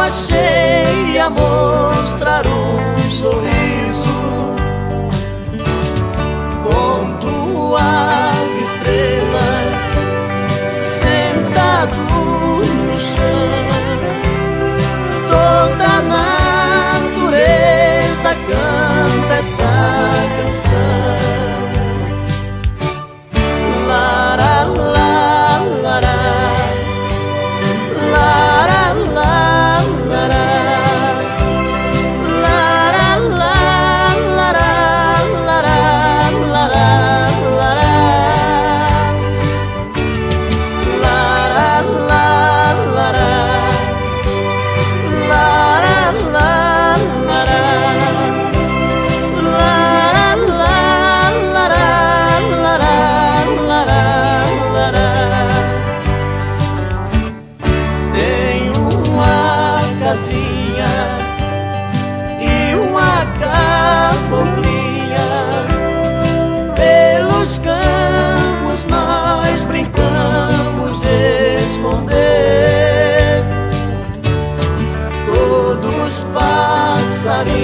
achei a mostrar um sorriso com tuas estrelas sentado no chão. Toda a natureza canta esta canção. Lara, la, lara, lara, la, lara, lara, la, lara, lara, lara, lara, lara, la, lara, lara, la, lara. Tem uma casinha e uma caboclinha, pelos campos nós brincamos de esconder. Todos passarinhos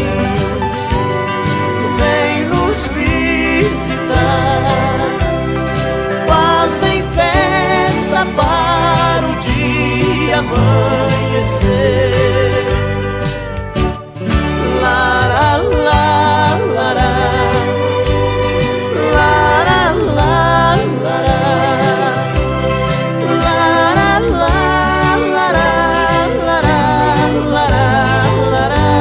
vêm nos visitar, fazem festa para o dia amanhecer. Lara, la, lara, lara, la, lara, lara, la, lara, lara, lara, lara, lara, la, lara, lara, la, lara.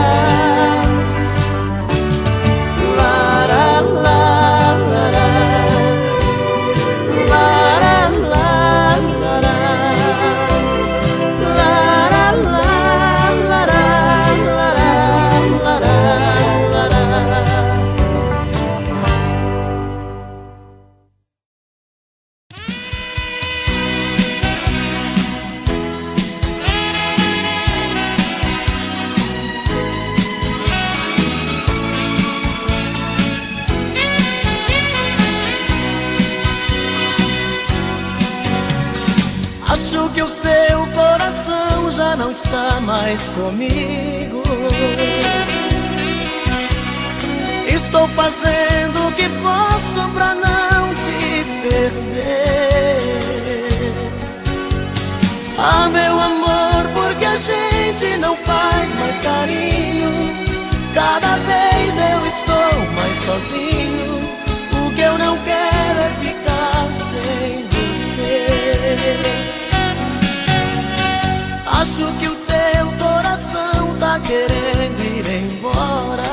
Acho que o seu coração já não está mais comigo. Estou fazendo o que posso pra não te perder. Ah, meu amor, porque a gente não faz mais carinho? Cada vez eu estou mais sozinho. O que eu não quero é ficar sem você. Acho que o teu coração tá querendo ir embora.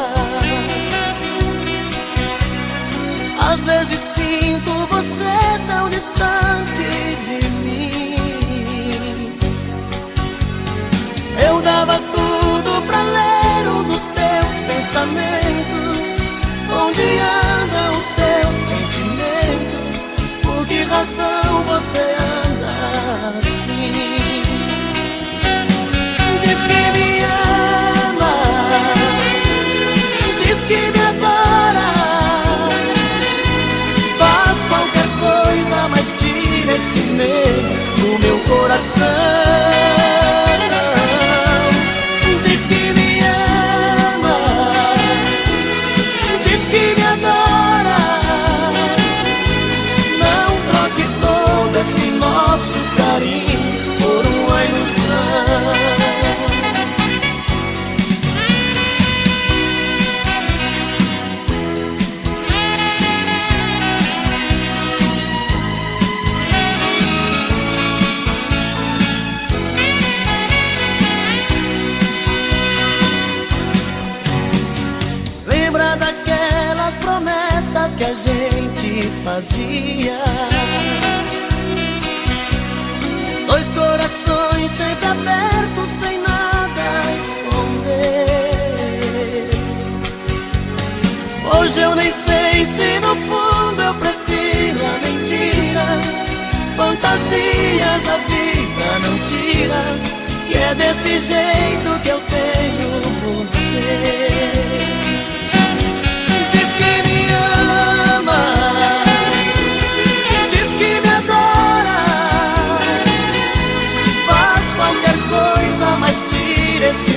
Às vezes sinto você tão distante de mim. Eu dava tudo pra ler um dos teus pensamentos. Onde andam os teus sentimentos? Por que razão você anda assim? Diz que me ama, diz que me adora, faz qualquer coisa, mas tira esse medo do meu coração. Diz que me ama, diz que me adora, não troque todo esse nosso carinho por uma ilusão. Lembra daquelas promessas que a gente fazia? Dois corações sempre abertos, sem nada a esconder. Hoje eu nem sei se no fundo eu prefiro a mentira. Fantasias a vida não tira, que é desse jeito que eu tenho você. Diz que me ama, diz que me adora, faz qualquer coisa, mas tira esse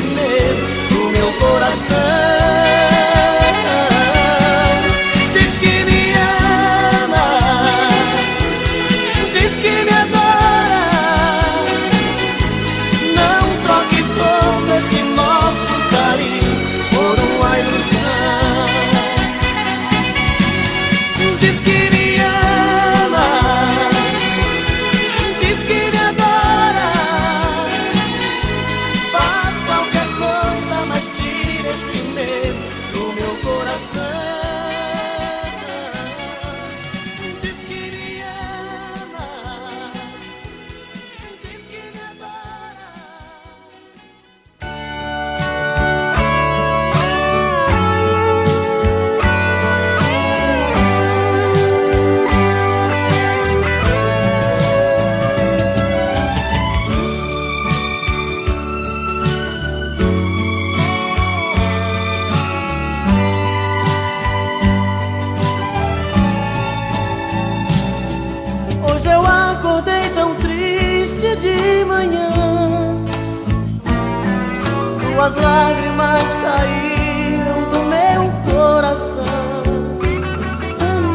Tuas lágrimas caíram do meu coração,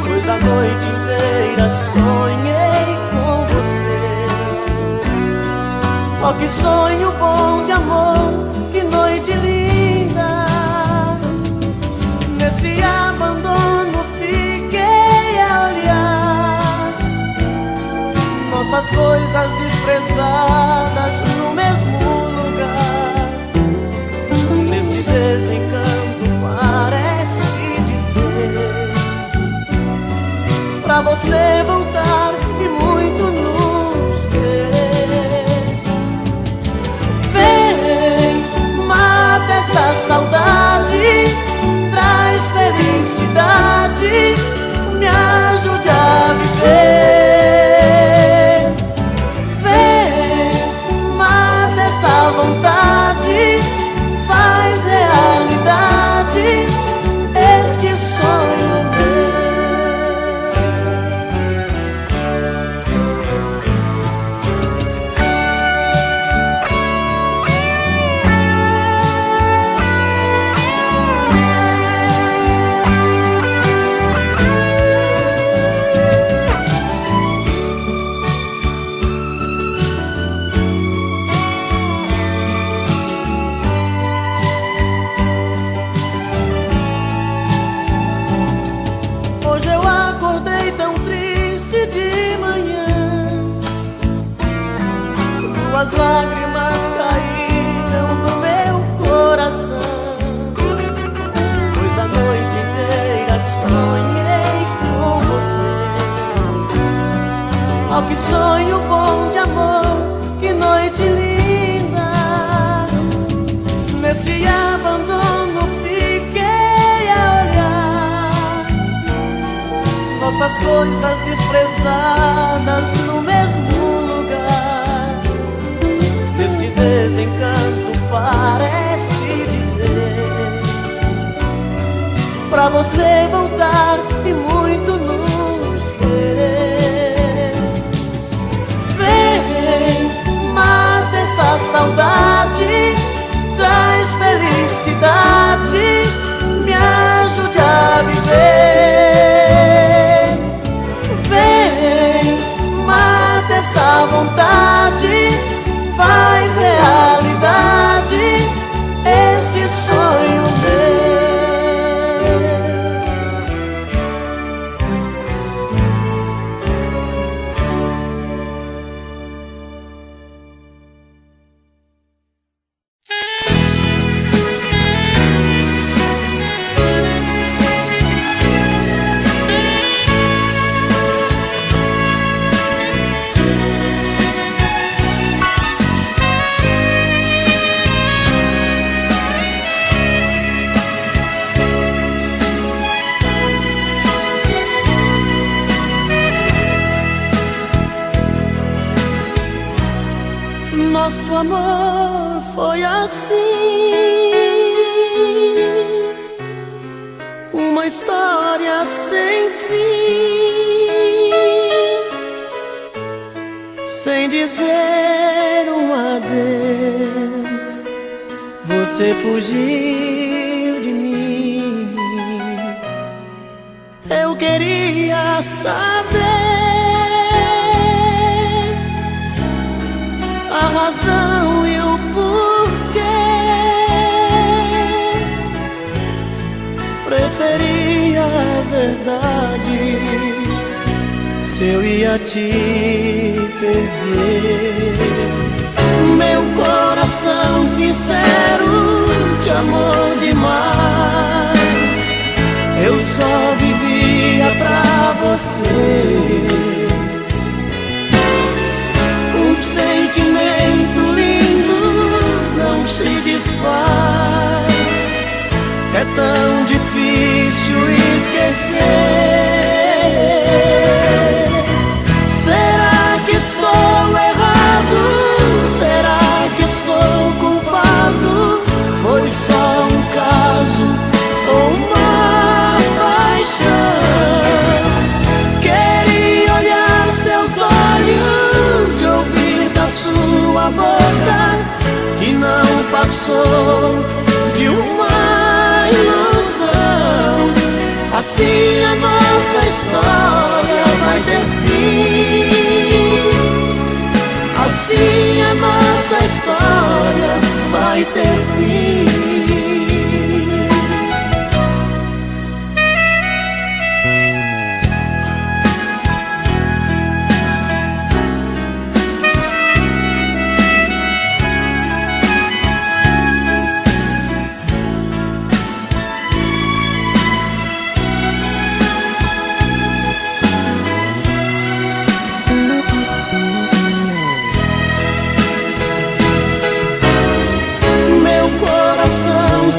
pois a noite inteira sonhei com você. Oh, que sonho bom de amor, que noite linda. Nesse abandono fiquei a olhar nossas coisas expressadas no mesmo lugar. Nesse desencanto parece dizer pra você voltar e muito nos querer. Vem, mata essa saudade, traz felicidade, me ajude a viver. Vem, mata essa vontade, faz realidade este sonho meu. Hoje eu acordei tão triste de manhã, tuas lágrimas caíram do meu coração, pois a noite inteira sonhei com você. Oh, que sonho bom de amor, que noite linda. Nesse abandono fiquei a olhar nossas coisas desprezadas no mesmo lugar. Nesse desencanto parece dizer pra você voltar e muito nos querer. Vem, mata essa saudade, traz felicidade, me ajude a viver. Vem, mata essa vontade, faz realidade este sonho meu. Nosso amor foi assim, uma história sem fim, sem dizer um adeus, você fugiu de mim. Eu queria saber a razão e o porquê. Preferia a verdade se eu ia te perder. Meu coração sincero te amou demais, eu só vivia pra você. Sentimento lindo não se desfaz, é tão difícil esquecer. Será que estou errado? Será que sou culpado? Foi só um caso ou uma paixão? Queria olhar seus olhos, sua boca que não passou de uma ilusão. Assim a nossa história vai ter fim. Assim a nossa história vai ter fim.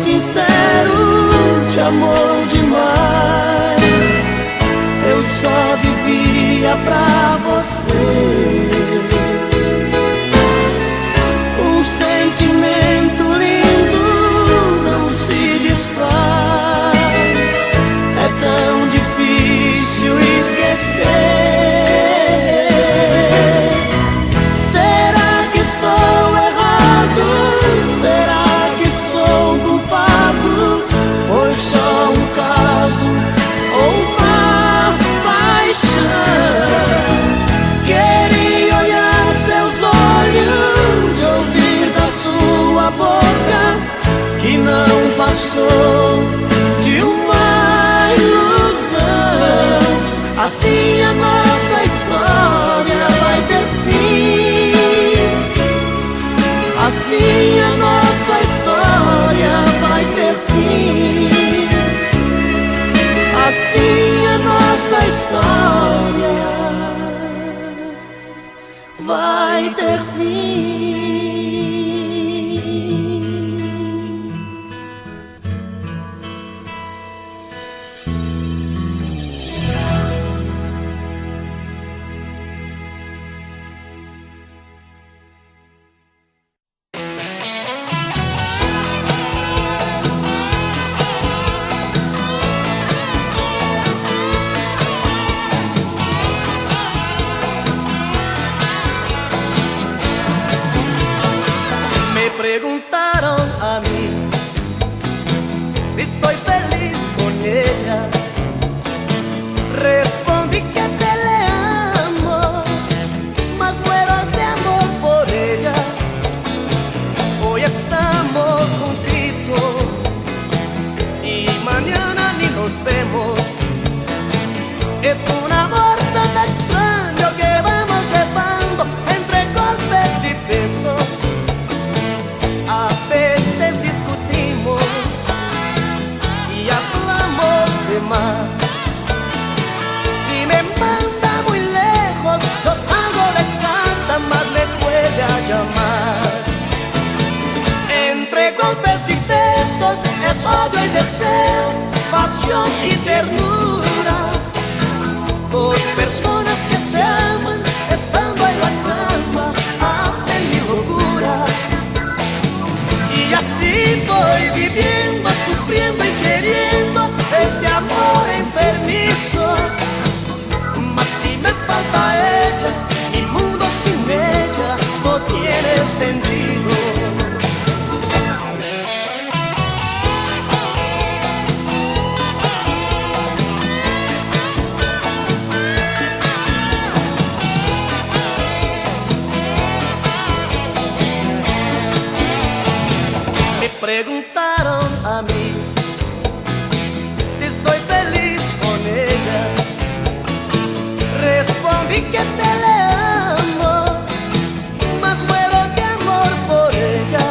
Sincero, te amou demais. Eu só vivia pra você. Um sentimento lindo não se desfaz. É tão difícil esquecer. Será que estou errado? Será que sou culpado? Foi só um caso ou uma paixão? Queria olhar seus olhos, ouvir da sua boca que não passou de uma ilusão. Assim a nossa história vai ter fim. Assim a nossa história vai ter fim. Assim a nossa história vai ter fim. Preguntaron a mí si soy feliz con ella. Respondí que peleamos, mas muero de amor por ella. Hoy estamos juntitos y mañana ni nos vemos. Es un amor tan extraño que vamos llevando entre golpes y besos. A veces discutimos y hablamos de más. Si me manda muy lejos, yo salgo de casa, más me puede llamar. Entre golpes y besos es odio y deseo, pasión y ternura. Dos personas que se aman estando en la cama hacen mil locuras. Y así voy viviendo, sufriendo y queriendo este amor enfermizo. Mas si me falta ella, mi mundo sin ella no tiene sentido. Preguntaron a mí si soy feliz con ella. Respondí que peleamos, mas muero de amor por ella.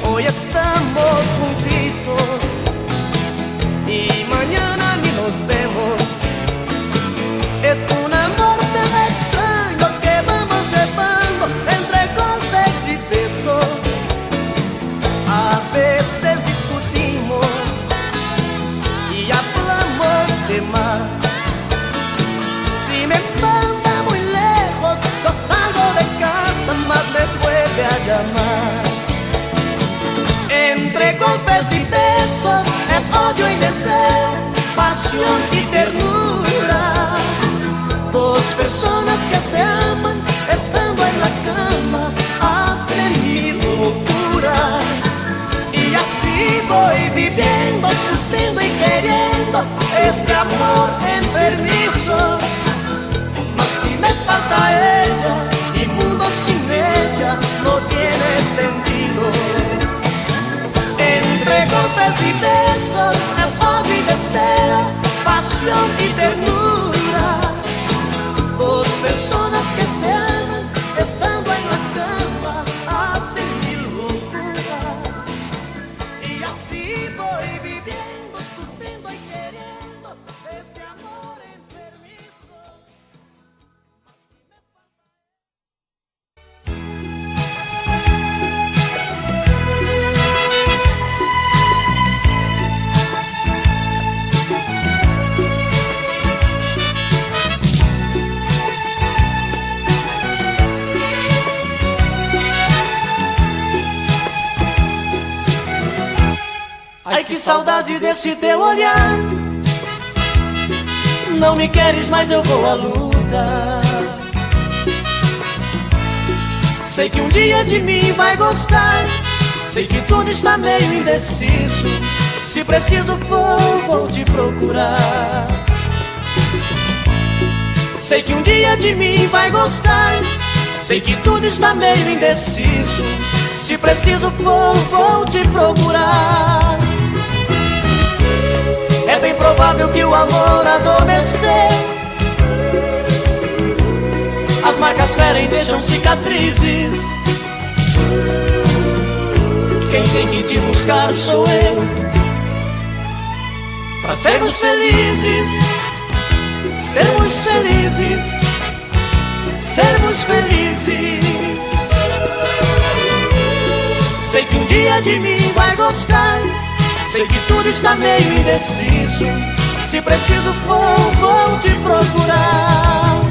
Hoy estamos juntitos y mañana ni nos vemos. Es un amor tan extraño que vamos llevando entre golpes y besos. A veces discutimos y hablamos de más. Si me manda muy lejos, yo salgo de casa, más me vuelve a llamar. Entre golpes y besos es odio y deseo, pasión y ternura. Dos personas que se aman estando en la cama hacen mil locuras. voy viviendo, sufriendo y queriendo este amor enfermizo. Mas si me falta ella, mi mundo sin ella no tiene sentido. Entre golpes y besos, es odio y deseo, pasión y ternura. Dos personas que se aman, estando en la cama, hacen mil locuras. Y así voy viviendo, sufriendo y queriendo este amor enfermizo. Ai, que saudade desse teu olhar. Não me queres, mas eu vou à luta. Sei que um dia de mim vai gostar. Sei que tudo está meio indeciso. Se preciso for, vou te procurar. Sei que um dia de mim vai gostar. Sei que tudo está meio indeciso. Se preciso for, vou te procurar. É bem provável que o amor adormeceu. As marcas ferem, deixam cicatrizes. Quem tem que te buscar sou eu. Pra sermos felizes, sermos felizes, sermos felizes. Sei que um dia de mim vai gostar. Sei que tudo está meio indeciso. Se preciso for, vou te procurar.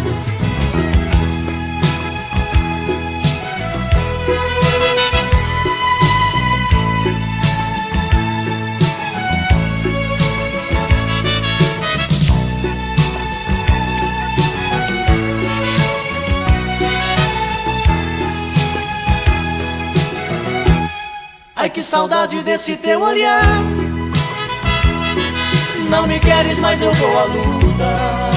Ai, que saudade desse teu olhar. Não me queres, mas eu vou à luta.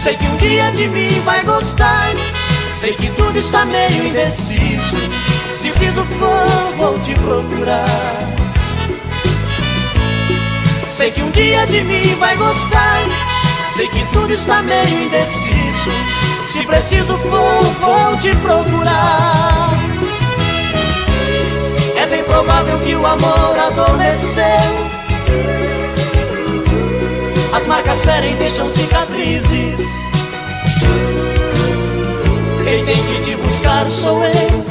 Sei que um dia de mim vai gostar. Sei que tudo está meio indeciso. Se preciso for, vou te procurar. Sei que um dia de mim vai gostar. Sei que tudo está meio indeciso. Se preciso for, vou te procurar. É bem provável que o amor adormeceu. As marcas ferem, deixam cicatrizes. Quem tem que te buscar sou eu.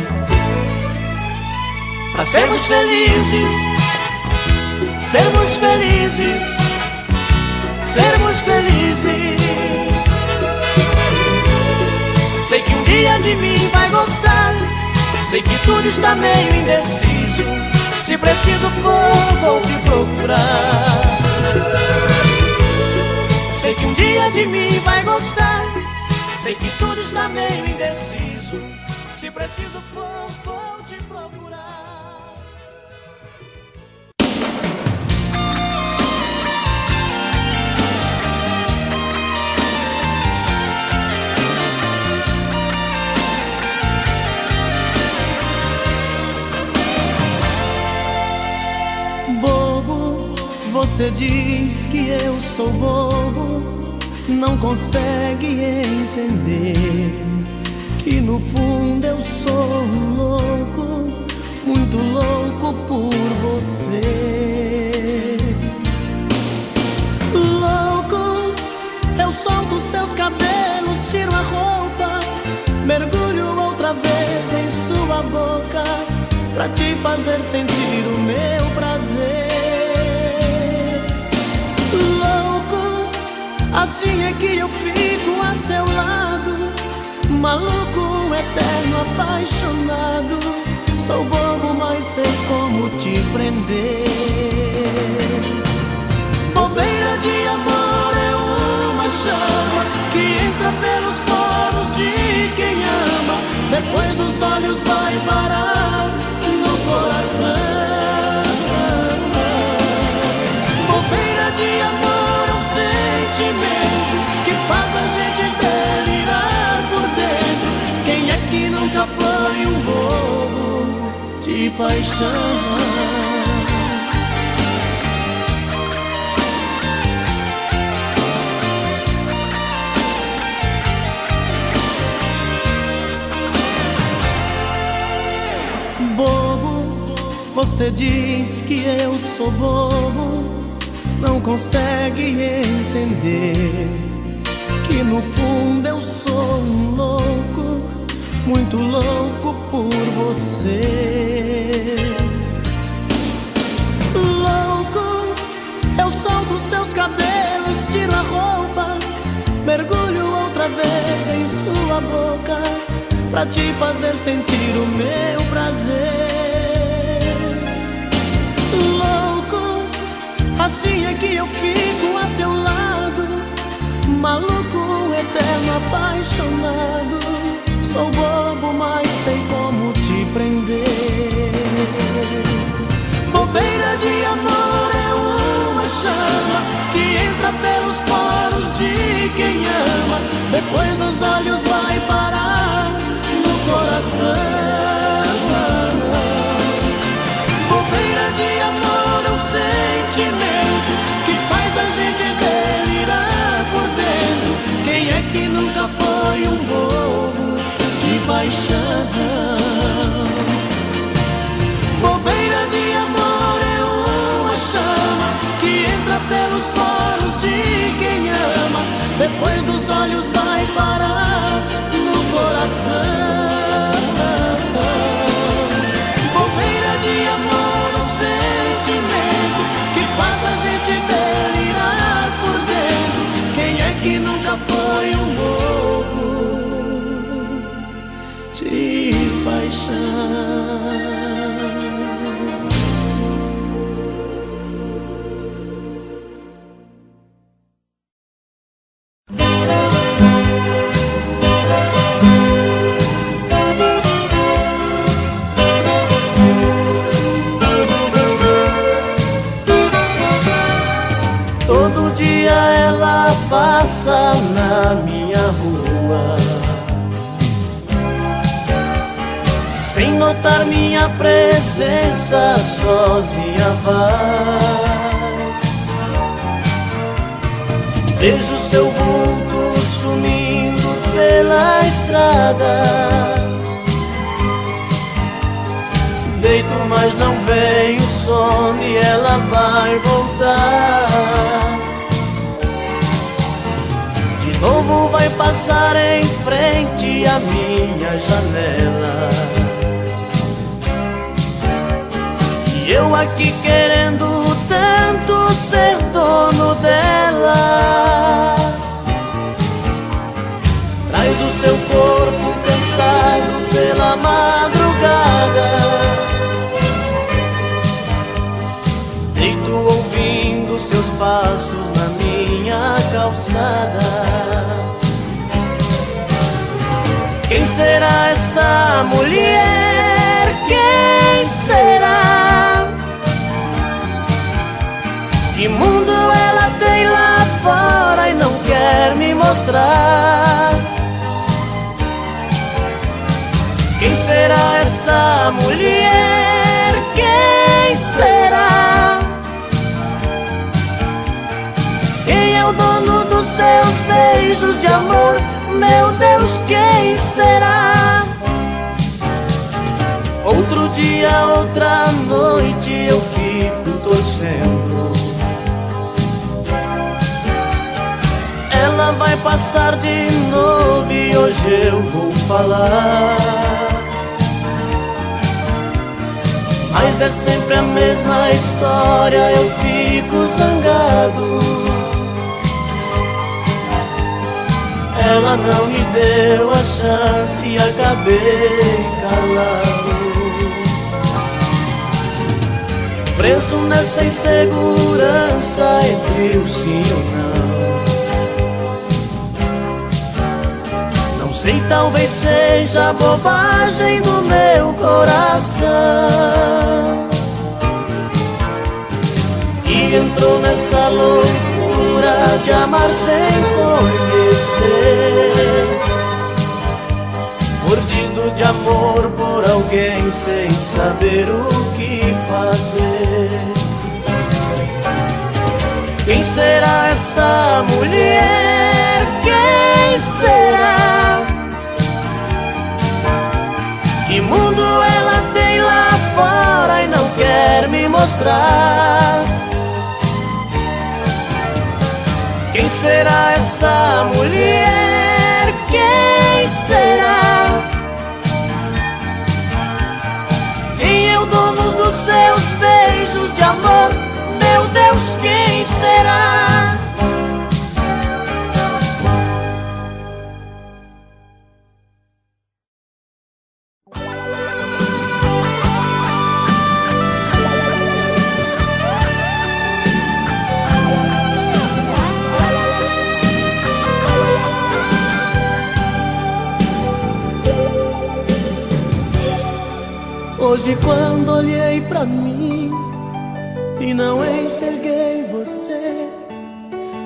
Pra sermos felizes, sermos felizes, sermos felizes. Sei que um dia de mim vai gostar. Sei que tudo está meio indeciso. Se preciso for, vou te procurar. Sei que um dia de mim vai gostar. Sei que tudo está meio indeciso. Se preciso for, vou te procurar. Você diz que eu sou bobo, não consegue entender que no fundo eu sou um louco, muito louco por você. Louco, eu solto seus cabelos, tiro a roupa, mergulho outra vez em sua boca, pra te fazer sentir o meu prazer. Louco, assim é que eu fico a seu lado, maluco, eterno, apaixonado. Sou bobo, mas sei como te prender. Bobeira de amor é uma chama que entra pelos poros de quem ama, depois dos olhos vai parar no coração. paixão. Bobo, você diz que eu sou bobo, não consegue entender que no fundo eu sou um louco, muito louco por você. Louco, eu solto seus cabelos, tiro a roupa, mergulho outra vez em sua boca, pra te fazer sentir o meu prazer. Louco, assim é que eu fico a seu lado, maluco, eterno, apaixonado. Sou bobo, mas sei como te prender. Bobeira de amor é uma chama que entra pelos poros de quem ama, depois dos olhos vai parar no coração. Bobeira de amor é um sentimento que faz a gente delirar por dentro. Quem é que nunca foi um bobo de paixão? Bobeira de amor é uma chama que entra pelos poros de quem ama, depois dos olhos vai parar no coração. Bobeira de amor é um sentimento que faz a gente delirar por dentro. Quem é que nunca foi um bobo de paixão? Todo dia ela passa na minha rua, sem notar minha presença, sozinha vai. Vejo seu vulto sumindo pela estrada, deito mas não vem o sono e ela vai voltar. De novo vai passar em frente à minha janela, e eu aqui querendo tanto ser dono dela. Traz o seu corpo cansado pela madrugada, deito ouvindo seus passos na minha calçada. Quem será essa mulher? Quem será? Que mundo ela tem lá fora e não quer me mostrar? Quem será essa mulher? Quem será? Quem é o dono dos seus beijos de amor? Meu Deus, quem será? Outro dia, outra noite eu fico torcendo. Ela vai passar de novo e hoje eu vou falar. Mas é sempre a mesma história, eu fico zangado. Ela não me deu a chance e acabei calado, preso nessa insegurança entre o sim ou não. Não sei, talvez seja bobagem do meu coração, que entrou nessa loucura de amar sem conhecer, mordido de amor por alguém alguém sem saber o que fazer. Quem será essa mulher? Quem será? Que mundo ela tem lá fora e não quer me mostrar? Quem será essa mulher? Quem será? Quem é o dono dos seus beijos de amor? Meu Deus, quem será? Hoje quando olhei pra mim e não enxerguei você,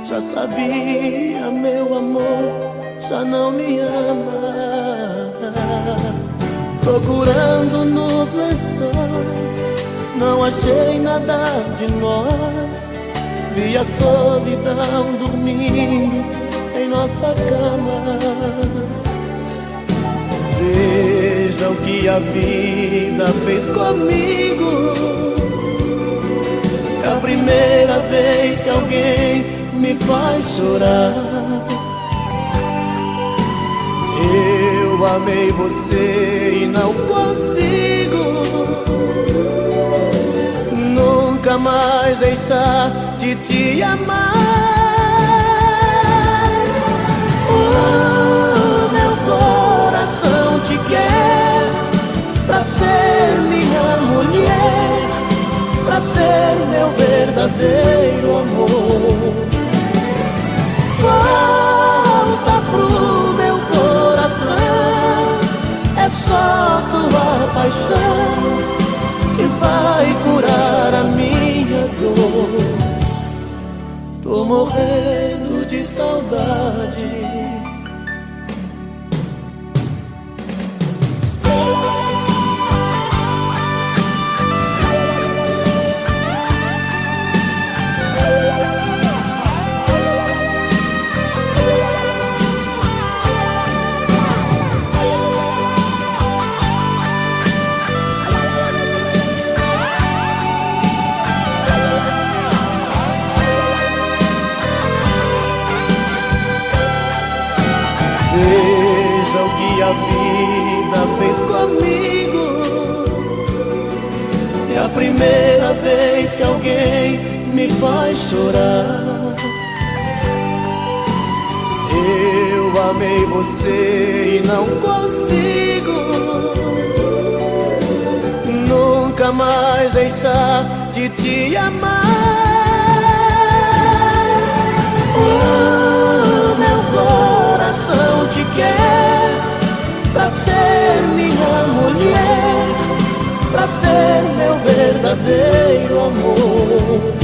já sabia, meu amor, já não me ama. Procurando nos lençóis, não achei nada de nós. Vi a solidão dormindo em nossa cama. Veja o que a vida fez comigo. É a primeira vez que alguém me faz chorar. Eu amei você e não consigo nunca mais deixar de te amar. Meu coração te quer pra ser minha mulher, pra ser meu verdadeiro amor. Volta pro meu coração, é só tua paixão que vai curar a minha dor. Tô morrendo de saudade. Veja o que a vida fez comigo. É a primeira vez que alguém me faz chorar. Eu amei você e não consigo nunca mais deixar de te amar. Meu coração te quer pra ser minha mulher, pra ser meu verdadeiro amor.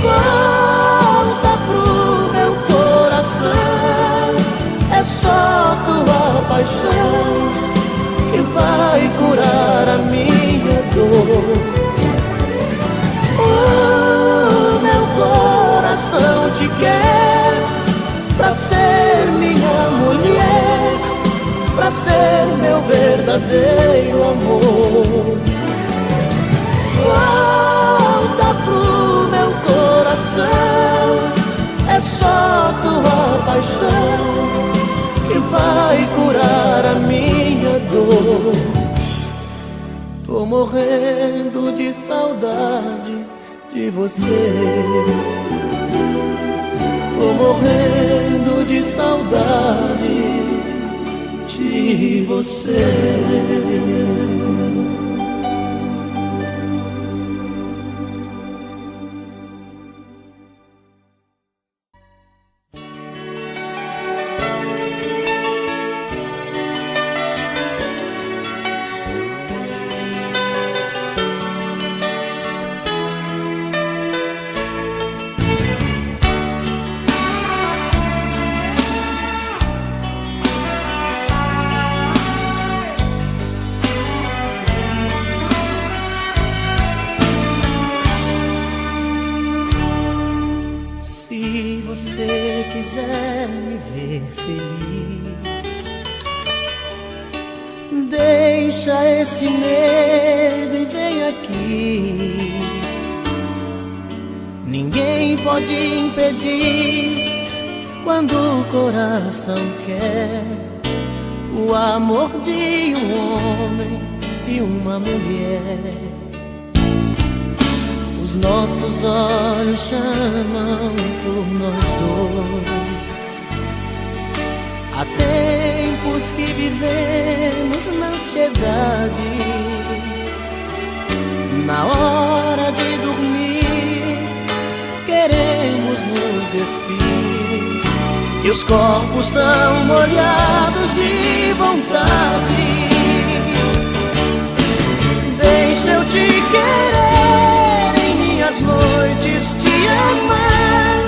Volta pro meu coração, é só tua paixão que vai curar a minha dor. Meu coração te quer pra ser minha mulher, pra ser meu verdadeiro amor. Volta pro meu coração, é só tua paixão que vai curar a minha dor. Tô morrendo de saudade de você. Tô morrendo de saudade de você. feliz. Deixa esse medo e vem aqui. Ninguém pode impedir quando o coração quer o amor de um homem e uma mulher. Os nossos olhos chamam por nós dois. Há tempos que vivemos na ansiedade. Na hora de dormir, queremos nos despir, e os corpos tão molhados de vontade. Deixa eu te querer, em minhas noites te amar.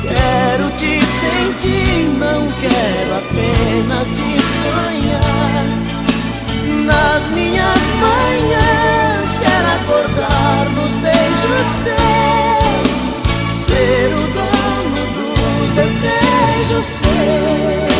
Quero te sentir, não quero apenas te sonhar. Nas minhas manhãs quero acordar nos beijos teus, ser o dono dos desejos seus.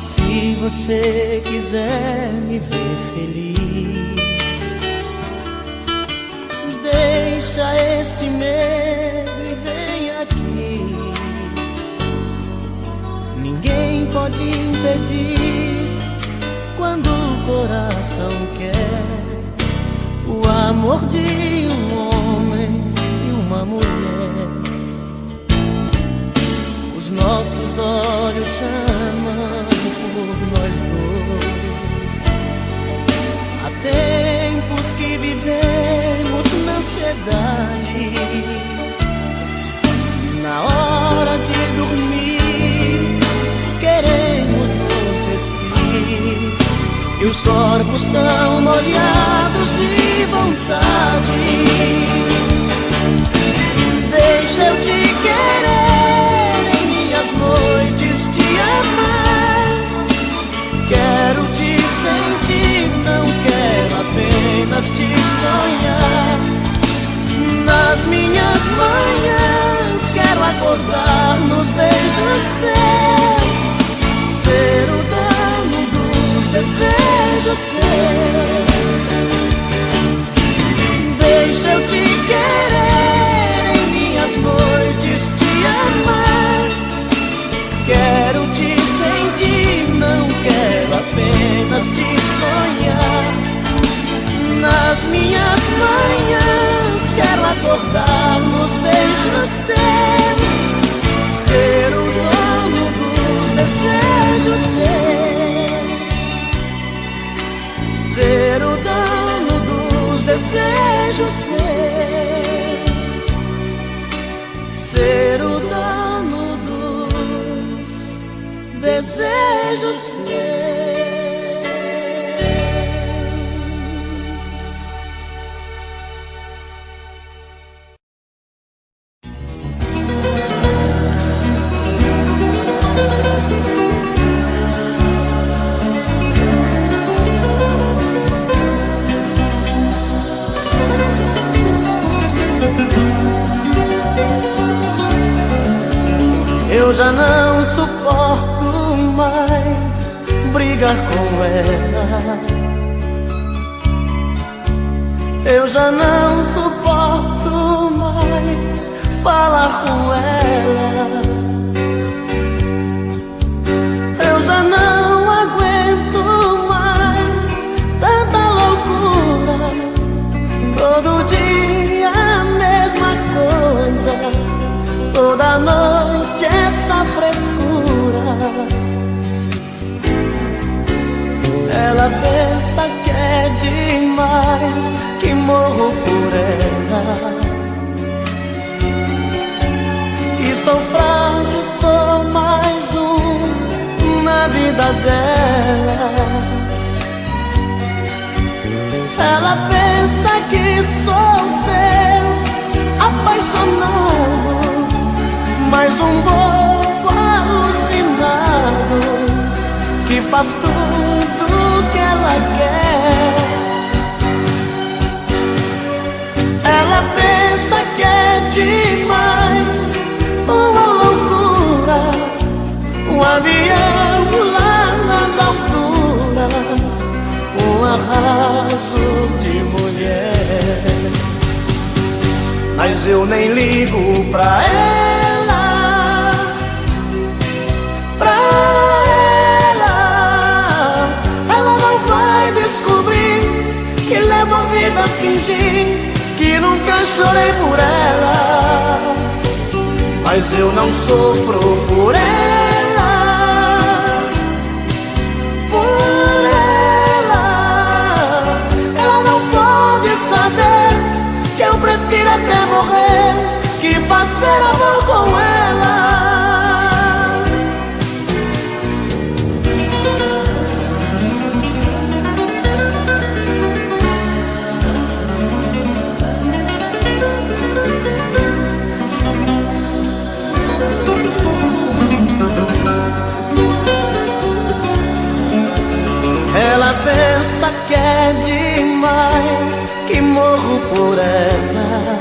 Se você quiser me ver feliz, deixa esse medo e vem aqui. Ninguém pode impedir quando o coração quer o amor de um homem e uma mulher. Os nossos olhos chamam por nós dois. Há tempos que vivemos na ansiedade. Na hora de dormir, queremos nos despir, e os corpos tão molhados de vontade. Deixa eu te querer, em minhas noites te amar. Quero te sentir, não quero apenas te sonhar. Nas minhas manhãs quero acordar nos beijos teus, ser o dono dos desejos seus. Deixa eu te querer, em minhas noites te amar. Quero te sentir, não quero apenas te sonhar. Nas minhas manhãs quero acordar nos beijos teus, ser o dono dos desejos seus, ser o dono dos desejos seus, ser o dono dos desejos seus. Eu já não suporto mais brigar com ela. Eu já não suporto mais falar com ela. Eu já não aguento mais tanta loucura. Todo dia a mesma coisa, toda noite essa frescura. Ela pensa que é demais, que morro por ela. E sou frágil, sou mais um na vida dela. Ela pensa que sou seu apaixonado, mais um bobo alucinado que faz tudo que ela quer. Ela pensa que é demais, uma loucura, um avião lá nas alturas, um arraso de mulher. Mas eu nem ligo pra ela, pra ela. Ela não vai descobrir que levo a vida a fingir que nunca chorei por ela. Mas eu não sofro por ela, por ela. Ela não pode saber que eu prefiro até morrer que fazer amor com ela. Ela pensa que é demais, que morro por ela,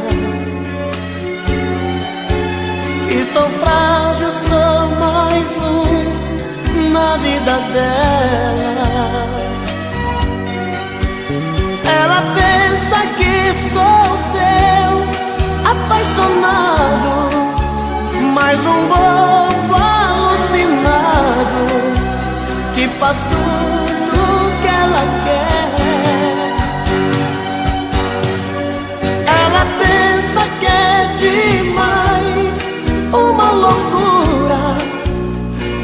que sou frágil, sou mais um na vida dela. Ela pensa que sou seu apaixonado, mais um bobo alucinado que faz tudo que ela quer. Ela pensa que é demais, uma loucura,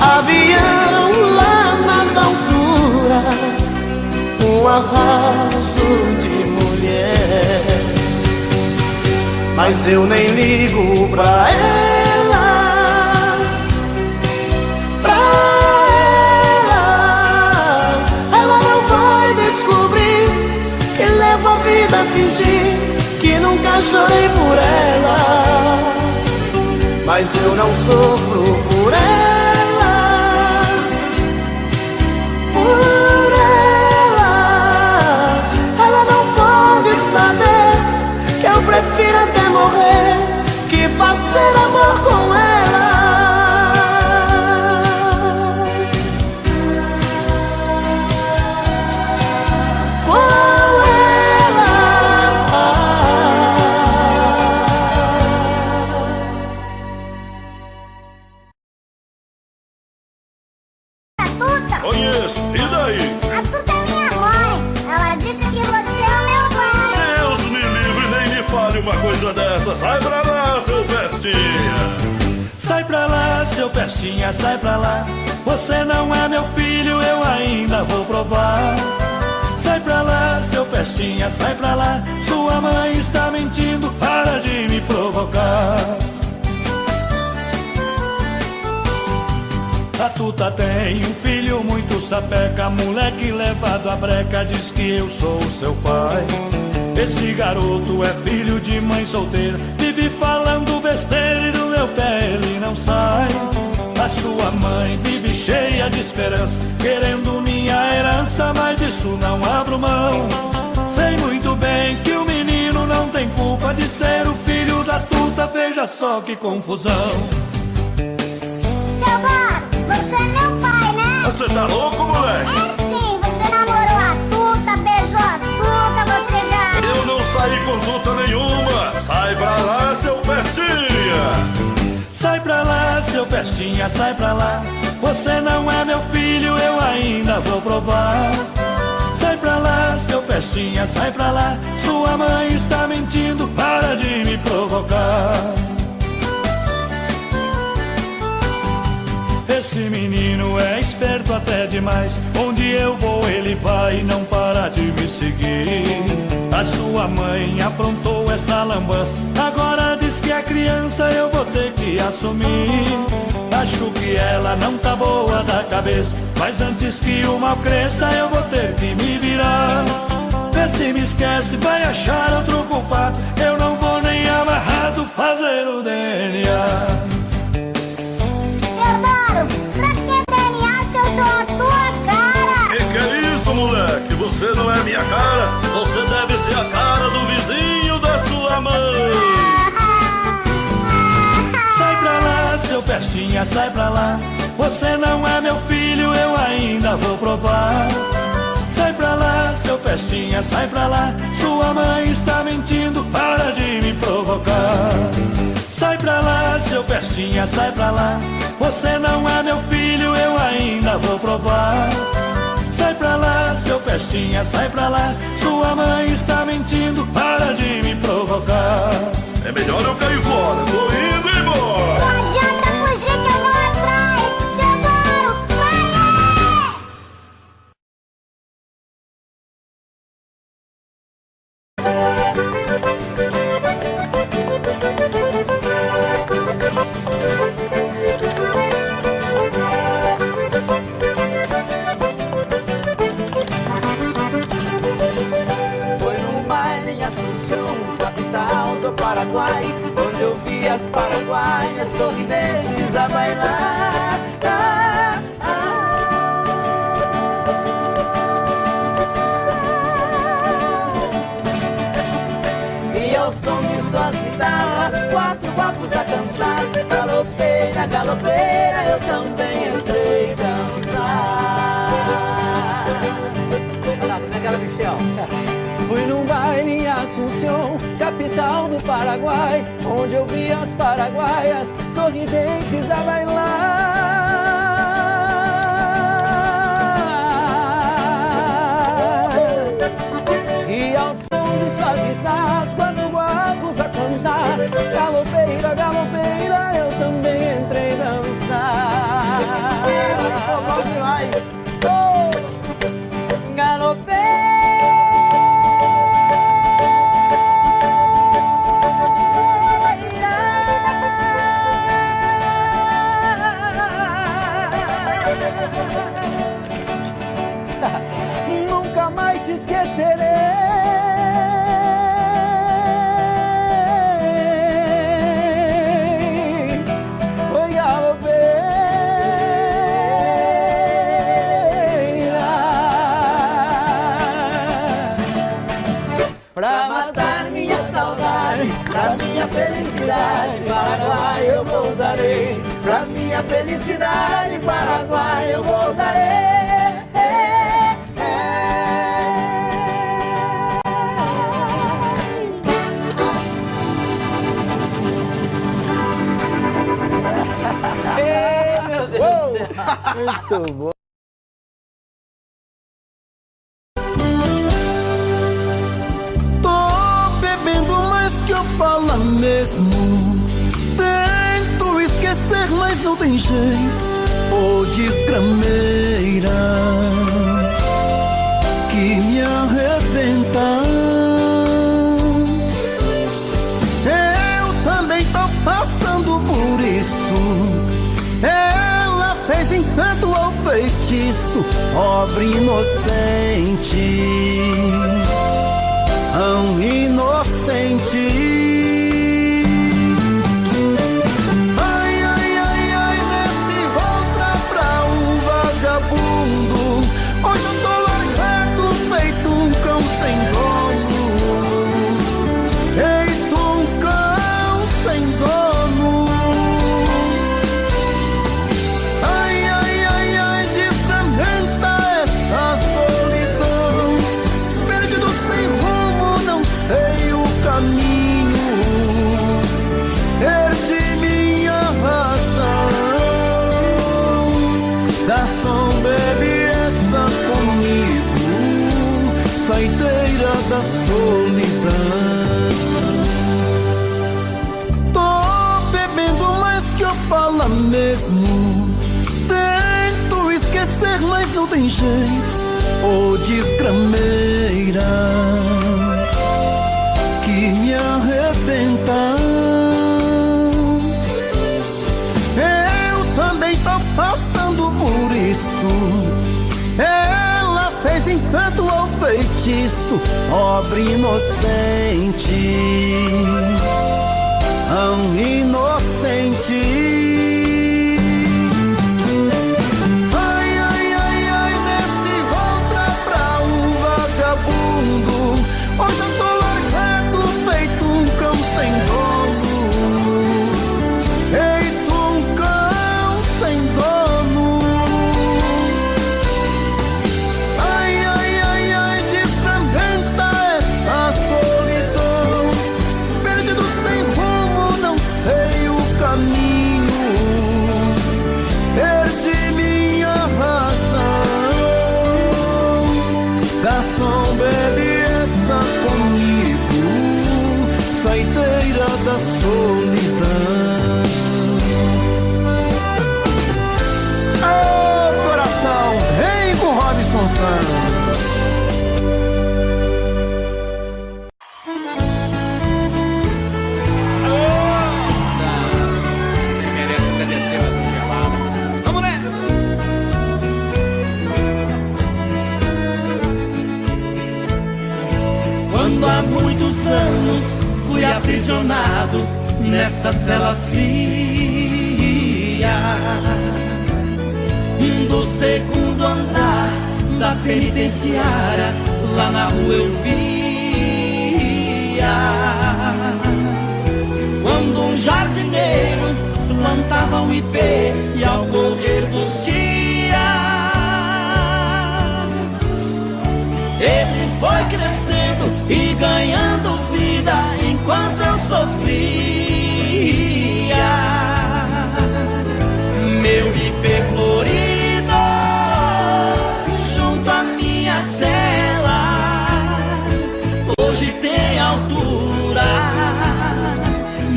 avião lá nas alturas, um arraso de mulher. Mas eu nem ligo pra ela, pra ela. Ela não vai descobrir que levo a vida a fingir que nunca chorei por ela. Mas eu não sofro por ela, por ela. Ela não pode saber que eu prefiro até morrer que fazer amor com ela. Conheço, e daí? A Tuta é minha mãe. Ela disse que você é o meu pai. Deus me livre, nem me fale uma coisa dessa. Sai pra lá, seu bestinha. Sai pra lá, seu pestinha, sai pra lá. Você não é meu filho, eu ainda vou provar. Sai pra lá, seu pestinha, sai pra lá. Sua mãe está mentindo, para de me provocar. A Tuta tem um filho muito sapeca, moleque levado à breca, diz que eu sou seu pai. Esse garoto é filho de mãe solteira, vive falando besteira e do meu pé ele não sai. A sua mãe vive cheia de esperança, querendo minha herança, mas disso não abro mão. Sei muito bem que o menino não tem culpa de ser o filho da Tuta, veja só que confusão. Você é meu pai, né? Você tá louco, moleque? É sim, você namorou a Tuta, beijou a Tuta, você já... Eu não saí com Tuta nenhuma. Sai pra lá, seu bestinha. Sai pra lá, seu pestinha, sai pra lá. Você não é meu filho, eu ainda vou provar. Sai pra lá, seu pestinha, sai pra lá. Sua mãe está mentindo, para de me provocar. Esse menino é esperto até demais. Onde eu vou ele vai e não para de me seguir. A sua mãe aprontou essa lambança, agora diz que é criança, eu vou ter que assumir. Acho que ela não tá boa da cabeça, mas antes que o mal cresça eu vou ter que me virar. Vê se me esquece, vai achar outro culpado, eu não vou nem amarrado fazer o DNA. Claro! Pra que DNA se eu sou a tua cara? Que é isso, moleque? Você não é minha cara. Você deve ser a cara do vizinho da sua mãe. Sai pra lá, seu pestinha, sai pra lá. Você não é meu filho, eu ainda vou provar. Sai pra lá, seu pestinha, sai pra lá. Sua mãe está mentindo, para de me provocar. Sai pra lá, seu pestinha, sai pra lá. Você não é meu filho, eu ainda vou provar. Sai pra lá, seu pestinha, sai pra lá. Sua mãe está mentindo, para de me provocar. É melhor eu cair fora, tô indo embora. Não adianta fugir que eu vou atrás. Teodoro, vai! Foi num baile em Assunção, capital do Paraguai, onde eu vi as paraguaias sorridentes a bailar. E ao som de suas guitarras, 4 guapos a cantar. Galopeira, galopeira, eu também entrei dançar. Fui num baile em Assunção, capital do Paraguai, onde eu vi as paraguaias sorridentes a bailar. E ao som de suas guitarras, 4 guapos a cantar. Galopeira, galopeira, eu também entrei dançar. Bom demais. Galopeira. Nunca mais te esquecerei. Oi, galopeira. Pra matar minha saudade, pra minha felicidade, Paraguai eu voltarei. Pra minha felicidade, Paraguai eu voltarei. Ei, meu Deus do céu. Muito bom. Tô bebendo mais que eu falo mesmo. Tento esquecer, mas não tem jeito. Ô desgrameira que me arrebenta. Eu também tô passando por isso. Ela fez encanto ou feitiço, pobre inocente, tão inocente. Ai, ai, ai, ai, nesse outra pra um vagabundo. Hoje eu tô largado, feito um cão sem dono. Feito um cão sem dono. Ai, ai, ai, ai, desfragmenta essa solidão. Perdido sem rumo, não sei o caminho. Perdi minha razão. Garçom, bebe essa comigo, saideira da solidão. Tô bebendo mais que eu falo mesmo. Tento esquecer, mas não tem jeito. Ô desgrameira que me arrebenta. Eu também tô passando por isso. Ela fez encanto ou feitiço, pobre inocente, tão inocente. coração, bebe essa comigo, saideira da solidão. Ô coração, vem com Robson Santos. Quando há muitos anos fui aprisionado nessa cela fria do segundo andar da penitenciária, lá na rua eu via quando um jardineiro plantava um ipê e ao correr dos dias ele foi crescendo e ganhando vida enquanto eu sofria. Meu ipê florido junto à minha cela hoje tem altura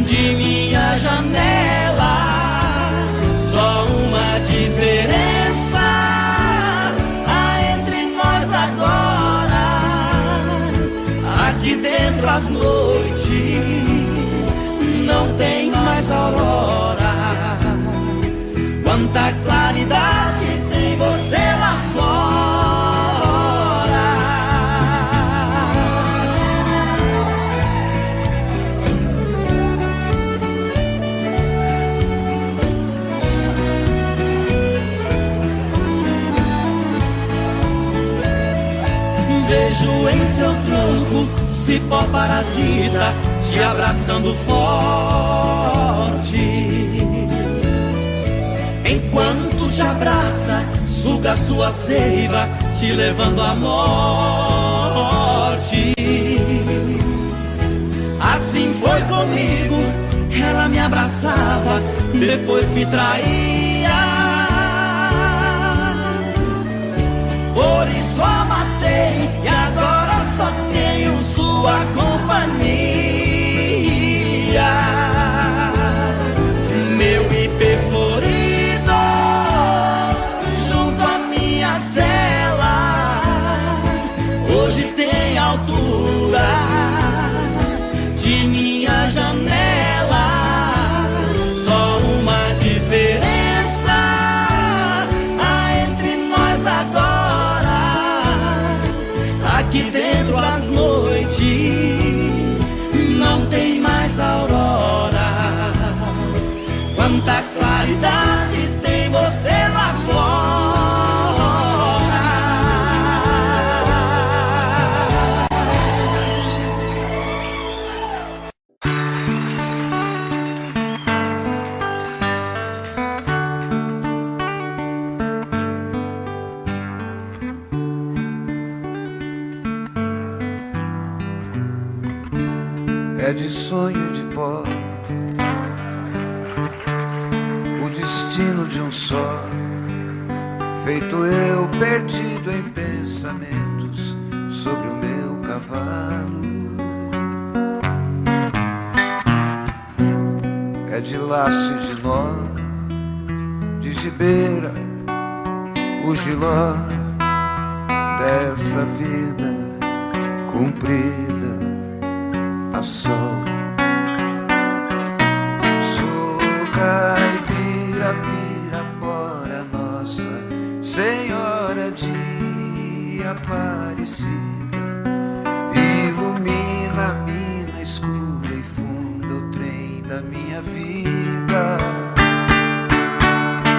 de minha janela. Só uma diferença há entre nós agora: aqui dentro as noites não tem mais aurora. Quanta claridade tem você lá fora. Vejo em seu tronco cipó parasita te abraçando forte. Enquanto te abraça, suga sua seiva, te levando à morte. Assim foi comigo, ela me abraçava, depois me traía. Por isso a matei e agora só tenho sua companhia. Meu ipê florido junto à minha cela hoje tem altura de minha janela. Só uma diferença há entre nós agora: aqui dentro as noites não tem mais aurora. Quanta claridade tem você lá fora. É de sonho de pó o destino de um só, feito eu perdido em pensamentos sobre o meu cavalo. É de laço e de nó, de gibeira o giló dessa vida cumprida a sol. Sou caipira, pirapora, Nossa Senhora de Aparecida, ilumina a mina escura e funda o trem da minha vida.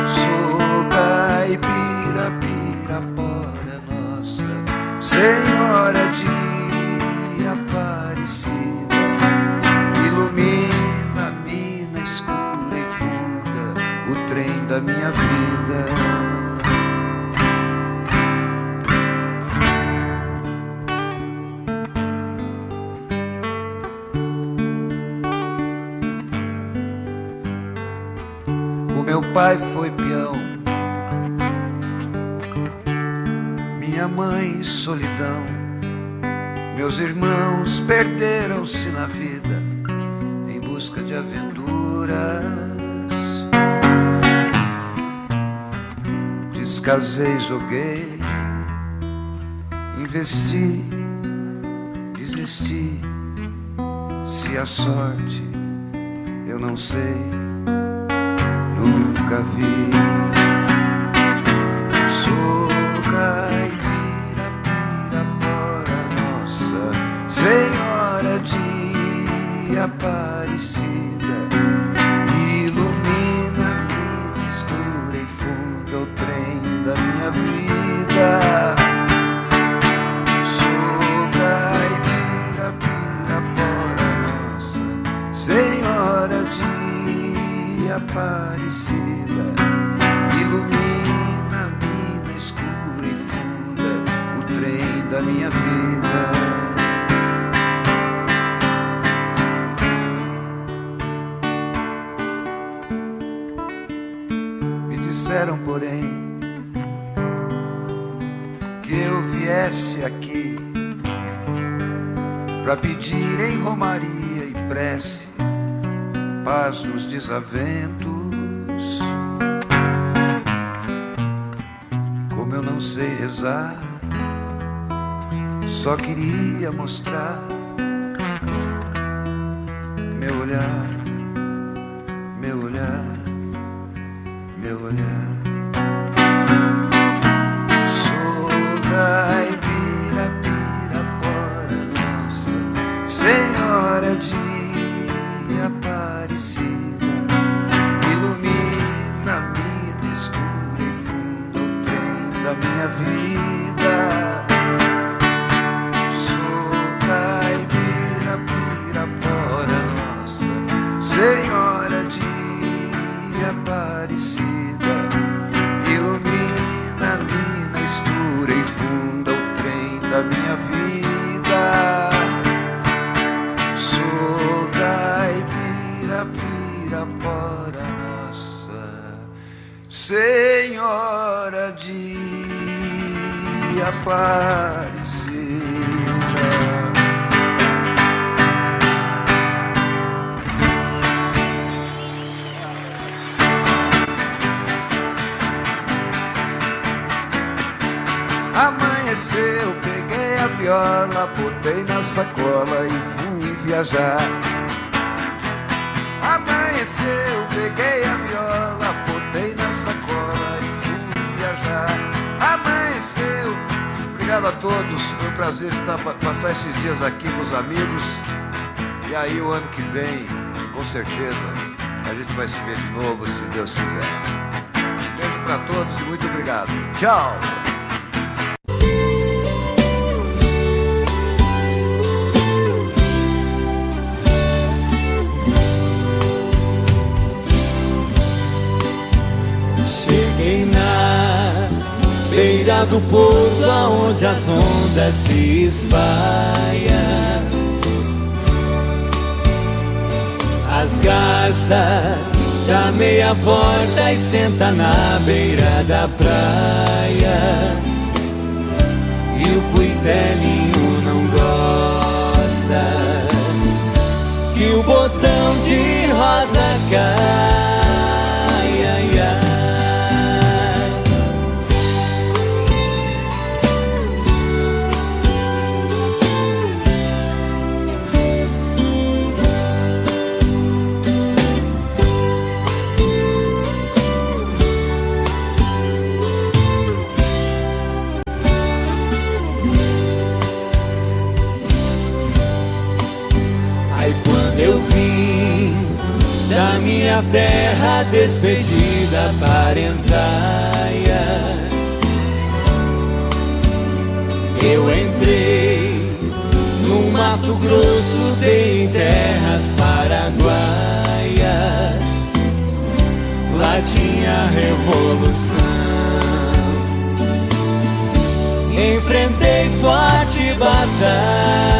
Sou caipira, pirapora, Nossa Senhora de Aparecida, ilumina a mina escura e funda o trem da minha vida. O meu pai foi peão, minha mãe, solidão. Meus irmãos perderam-se na vida em busca de aventuras. Descasei, joguei, investi, desisti. Se a sorte eu não sei, nunca vi. Sou caipira, Pirapora, Nossa Senhora de Aparecida. Ilumina a vida escura e funda o trem da minha vida. Sou caipira, Pirapora, Nossa Senhora de Aparecida. Ilumina a mina escura e funda o trem da minha vida. Me disseram, porém, que eu viesse aqui pra pedir em romaria e prece paz nos desaventos. Como eu não sei rezar, só queria mostrar meu olhar, meu olhar, meu olhar. Sou caipira, Pirapora, Nossa Senhora de Aparecida. Ilumina a mina escura e funda o trem da minha vida. Sou caipira, Pirapora, Nossa Senhora de Aparecida. Ilumina a mina escura e funda o trem da minha vida. Sou caipira, Pirapora, Nossa Senhora de Aparecida. Amanheceu, peguei a viola, botei na sacola e fui viajar. Amanheceu, peguei a viola, botei na sacola e fui viajar. Amanheceu. Obrigado a todos, foi um prazer passar esses dias aqui com os amigos. E aí o ano que vem, com certeza, a gente vai se ver de novo, se Deus quiser. Beijo pra todos e muito obrigado. Tchau! Cheguei na beira do porto, aonde as ondas se espalham. As garças dá meia volta e senta na beira da praia. E o cuitelinho não gosta que o botão de rosa cai. Ai, ai. Eu vim da minha terra despedida parentaia. Eu entrei no Mato Grosso, dei em terras paraguaias. Lá tinha revolução. Enfrentei forte batalha.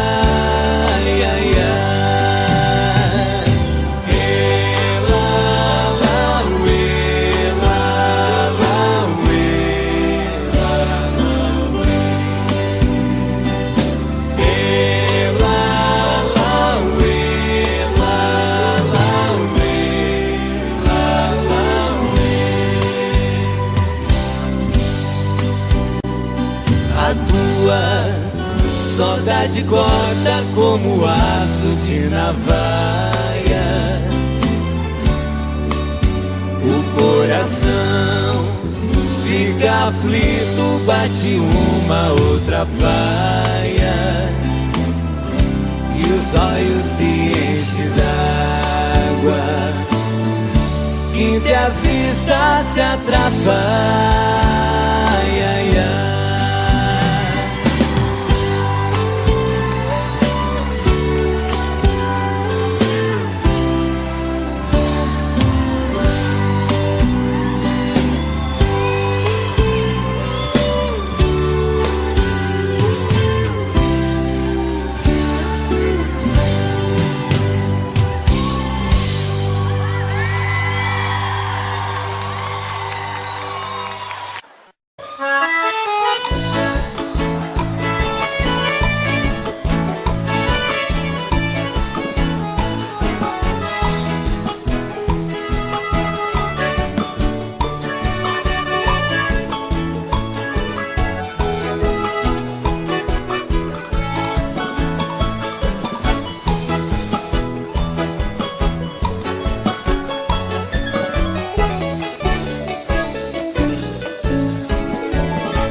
a tua saudade corta como aço de navalha. O coração fica aflito, bate uma outra faia, e os olhos se enchem d'água, quinta as vistas se atrapalha.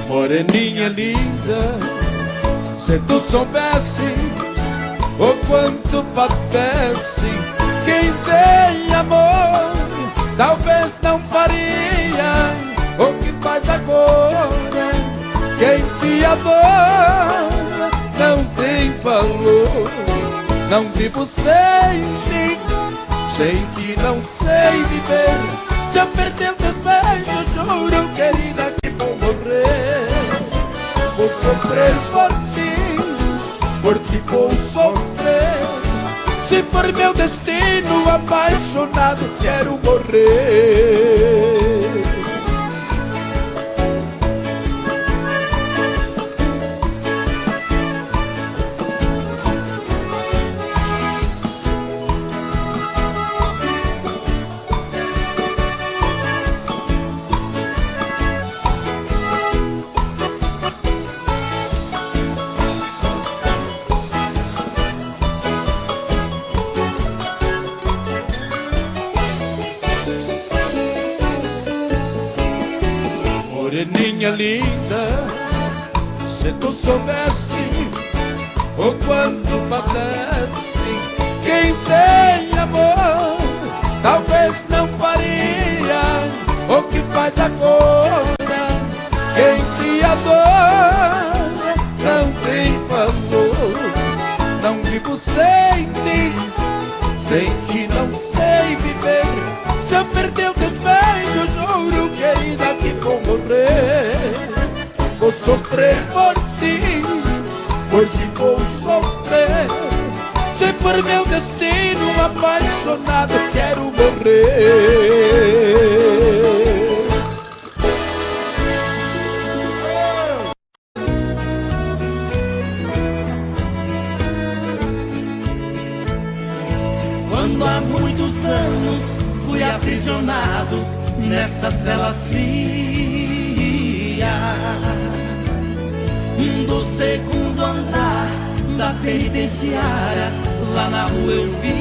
Moreninha linda, se tu soubesse o quanto padece quem tem amor, talvez não faria o que faz agora. Quem te adora não tem valor. Não vivo sem ti, sem ti não sei viver. Se eu perder teus beijos, juro, querida, que vou morrer. Vou sofrer por ti vou sofrer. Se for meu destino, apaixonado, quero morrer. Moreninha linda, se tu soubesse o quanto padece quem tem amor, talvez não faria o que faz agora. Quem te adora não tem valor. Não vivo sem ti, sem ti não sei viver. Se eu perder teus beijos, juro, querida, que vou morrer. Vou sofrer por ti vou sofrer. Se for meu destino, apaixonado, quero morrer. Quando há muitos anos fui aprisionado nessa cela fria do segundo andar da penitenciária, lá na rua eu via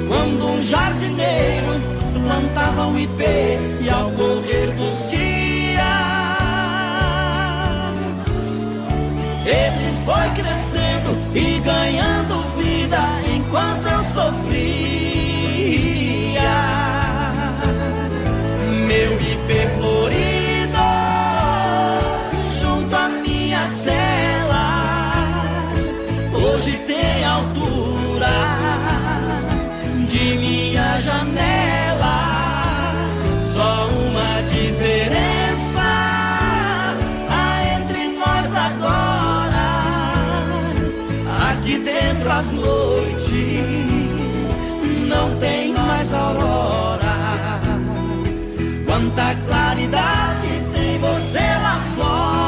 quando um jardineiro plantava um ipê, e ao correr dos dias ele foi crescendo e ganhando vida enquanto eu sofria. Meu ipê florido junto à minha cela hoje tem altura de minha janela. Só uma diferença há entre nós agora: aqui dentro as noites não tem mais aurora. Quanta claridade tem você lá fora.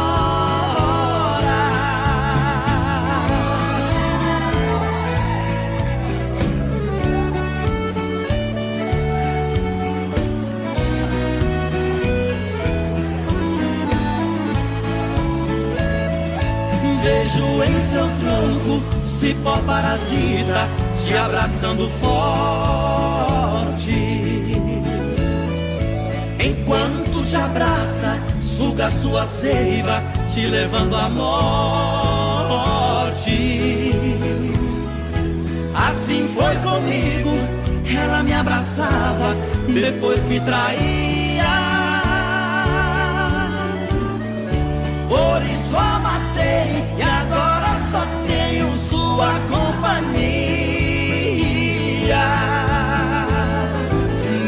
vejo em seu tronco cipó parasita te abraçando forte. Enquanto te abraça, suga sua seiva, te levando à morte. Assim foi comigo, ela me abraçava, depois me traía. Por isso a matei e agora só tenho sua companhia.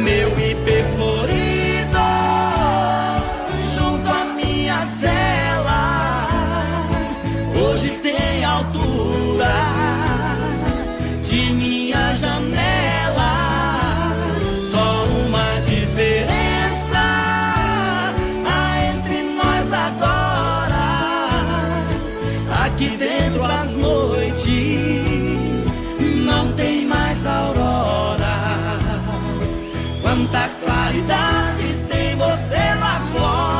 Meu ipê florido junto à minha cela, hoje tem altura de minha janela. Só uma diferença há entre nós agora: aqui dentro as noites não tem mais aurora. Quanta claridade tem você lá fora.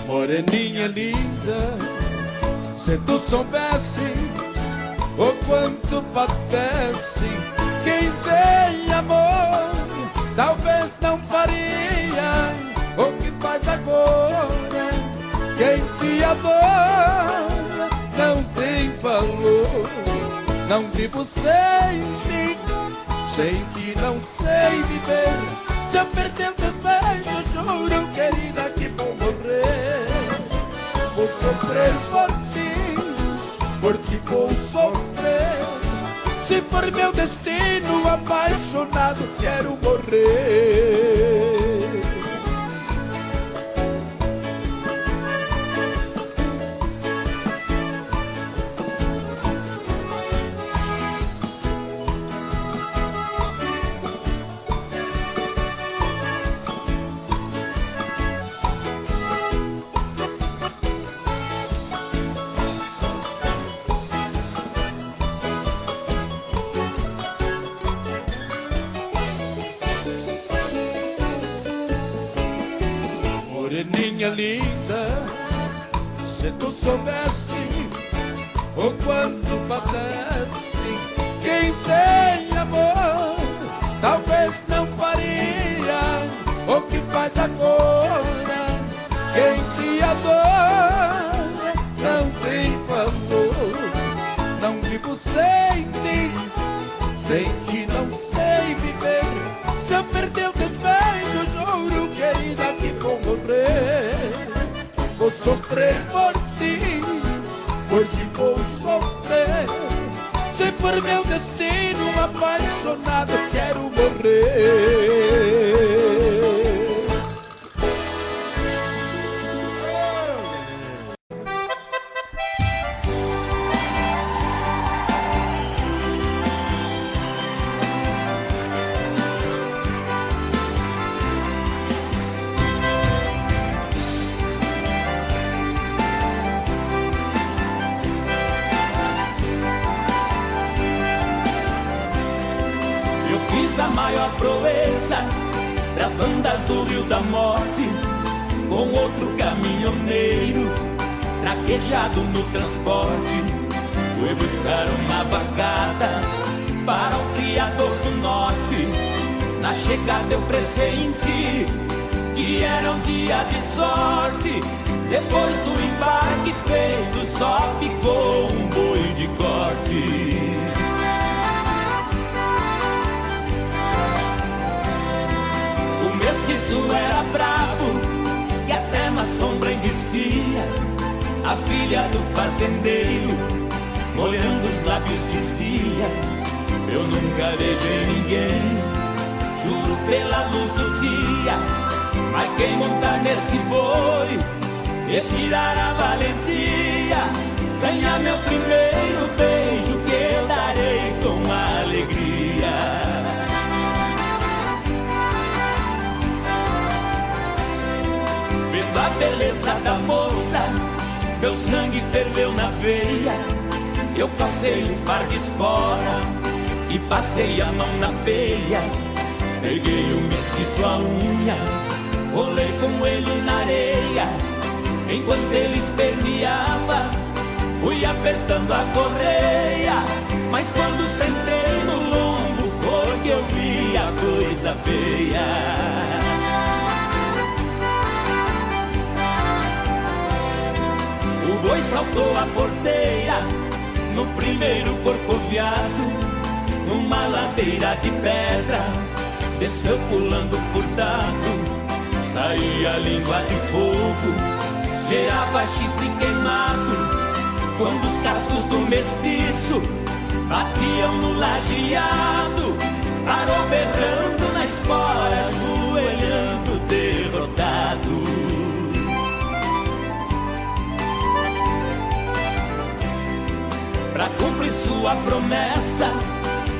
Moreninha linda, se tu soubesse o quanto padece quem tem amor, talvez não faria o que faz agora. Quem te adora não tem valor. Não vivo sem ti não sei viver. Se eu perder teus beijos, juro, querida, que vou morrer. Vou sofrer por ti vou sofrer. Se for meu destino, apaixonado, quero morrer. Moreninha linda, se tu soubesse o quanto padece quem tem amor, talvez não faria o que faz agora. Quem te adora não tem valor. Não vivo sem ti não sei viver. Se eu perder o teus beijos, juro, querida, que vou morrer. Vou sofrer por ti vou sofrer. Se for meu destino, apaixonado, quero morrer. A maior proeza das bandas do Rio da Morte, com outro caminhoneiro traquejado no transporte. Fui buscar uma vacada para o criador do norte. Na chegada eu pressenti que era um dia de sorte. Depois do embarque feito, só ficou um boi de corte. Mestiço era bravo, que até na sombra enricia. A filha do fazendeiro, molhando os lábios, dizia: eu nunca beijei ninguém, juro pela luz do dia, Mas quem montar nesse boi e tirar a valentia, ganhar meu primeiro beijo que eu darei com alegria. Vendo a beleza da moça, meu sangue ferveu na veia. Eu passei um par de espora e passei a mão na peia. Peguei o mestiço a unha, rolei com ele na areia. Enquanto ele esperneava, fui apertando a correia. Mas quando sentei no lombo, foi que eu vi a coisa feia. O boi saltou a porteira no primeiro corcoviado, numa ladeira de pedra, desceu pulando furtado. Saía língua de fogo, cheirava chifre queimado. Quando os cascos do mestiço batiam no lajeado, parou berrando na espora, ajoelhando derrotado. Pra cumprir sua promessa,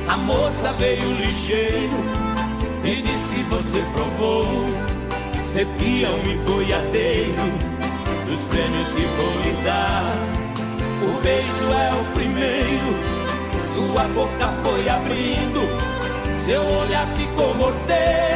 a moça veio ligeiro e disse: você provou ser peão e boiadeiro dos prêmios que vou lhe dar. O beijo é o primeiro, sua boca foi abrindo, seu olhar ficou morteiro.